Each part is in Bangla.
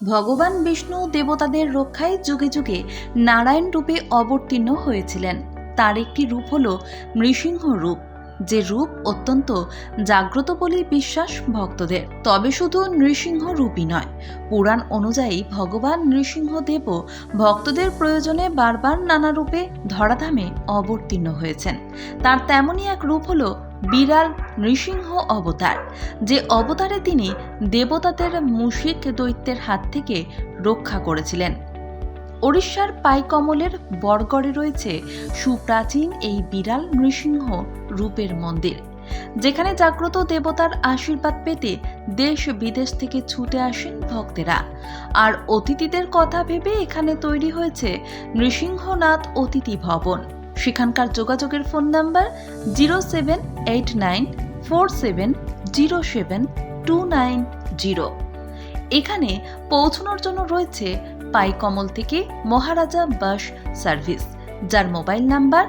ভগবান বিষ্ণু দেবতাদের রক্ষায় যুগে যুগে নারায়ণ রূপে অবতীর্ণ হয়েছিলেন। তার একটি রূপ হল নৃসিংহ রূপ, যে রূপ অত্যন্ত জাগ্রত বলে বিশ্বাস ভক্তদের। তবে শুধু নৃসিংহ রূপই নয়, পুরাণ অনুযায়ী ভগবান নৃসিংহদেবও ভক্তদের প্রয়োজনে বারবার নানা রূপে ধরাধামে অবতীর্ণ হয়েছেন। তার তেমনই এক রূপ হল বিরাল নৃসিংহ অবতার, যে অবতারে তিনি দেবতাদের মুশিক দৈত্যের হাত থেকে রক্ষা করেছিলেন। ওড়িশার পাইকমলের বরগড়ে রয়েছে সুপ্রাচীন এই বিরাল নৃসিংহ রূপের মন্দির, যেখানে জাগ্রত দেবতার আশীর্বাদ পেতে দেশ বিদেশ থেকে ছুটে আসেন ভক্তেরা। আর অতিথিদের কথা ভেবে এখানে তৈরি হয়েছে নৃসিংহনাথ অতিথি ভবন। সেখানকার যোগাযোগের ফোন নাম্বার 078947072990। এখানে পৌঁছানোর জন্য রয়েছে পাইকমল থেকে মহারাজা বাস সার্ভিস, যার মোবাইল নাম্বার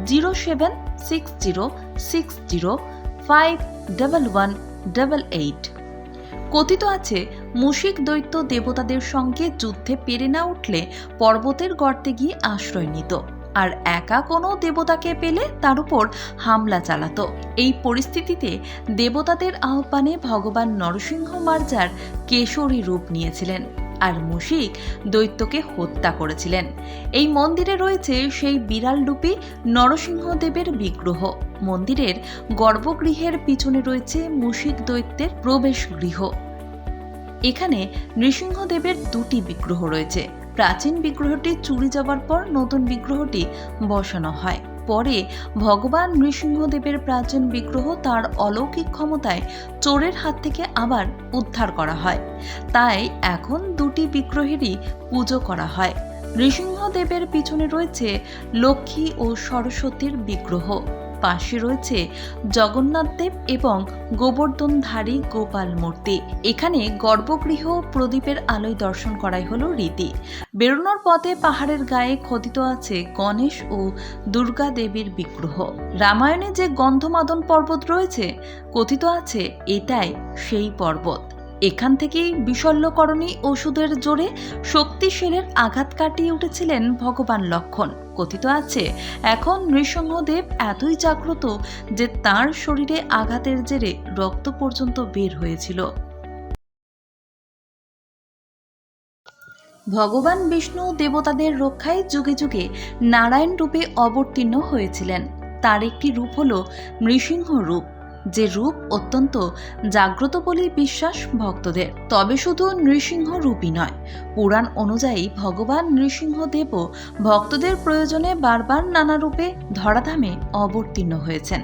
07606051188। কথিত আছে, মুশিক দৈত্য দেবতাদের সঙ্গে যুদ্ধে পেরে না উঠলে পর্বতের গর্তে গিয়ে আশ্রয় নিত, আর একা কোনো দেবতাকে পেলে তার উপর হামলা চালাতো। এই পরিস্থিতিতে দেবতাদের আহ্বানে ভগবান নরসিংহ মার্জার কেশরী রূপ নিয়েছিলেন আর মুশিক দৈত্যকে হত্যা করেছিলেন। এই মন্দিরে রয়েছে সেই বিরাল রূপী নরসিংহদেবের বিগ্রহ। মন্দিরের গর্ভগৃহের পিছনে রয়েছে মুশিক দৈত্যের প্রবেশ গৃহ। এখানে নৃসিংহদেবের দুটি বিগ্রহ রয়েছে। প্রাচীন বিগ্রহটি চুরি যাওয়ার পর নতুন বিগ্রহটি বসানো হয়। পরে ভগবান নৃসিংহদেবের প্রাচীন বিগ্রহ তার অলৌকিক ক্ষমতায় চোরের হাত থেকে আবার উদ্ধার করা হয়। তাই এখন দুটি বিগ্রহেরই পুজো করা হয়। নৃসিংহদেবের পিছনে রয়েছে লক্ষ্মী ও সরস্বতীর বিগ্রহ। পাশে রয়েছে জগন্নাথদেব এবং গোবর্ধনধারী গোপাল মূর্তি। এখানে গর্ভগৃহ প্রদীপের আলোয় দর্শন করাই হলো রীতি। বেরোনোর পথে পাহাড়ের গায়ে খোদিত আছে গণেশ ও দুর্গা দেবীর বিগ্রহ। রামায়ণে যে গন্ধমাদন পর্বত রয়েছে, কথিত আছে এটাই সেই পর্বত। এখান থেকেই বিশল্যকরণী ওষুধের জোরে শক্তিশালের আঘাত কাটিয়ে উঠেছিলেন ভগবান লক্ষ্মণ। কথিত আছে, এখন নৃসিংহদেব এতই জাগ্রত যে তার শরীরে আঘাতের জেরে রক্ত পর্যন্ত বের হয়েছিল। ভগবান বিষ্ণু দেবতাদের রক্ষায় যুগে যুগে নারায়ণ রূপে অবতীর্ণ হয়েছিলেন। তার একটি রূপ হল নৃসিংহ রূপ, যে রূপ অত্যন্ত জাগ্রত বলে বিশ্বাস ভক্তদের। তবে শুধু নৃসিংহ রূপই নয়, পুরাণ অনুযায়ী ভগবান নৃসিংহদেবও ভক্তদের প্রয়োজনে বারবার নানা রূপে ধরাধামে অবতীর্ণ হয়েছেন।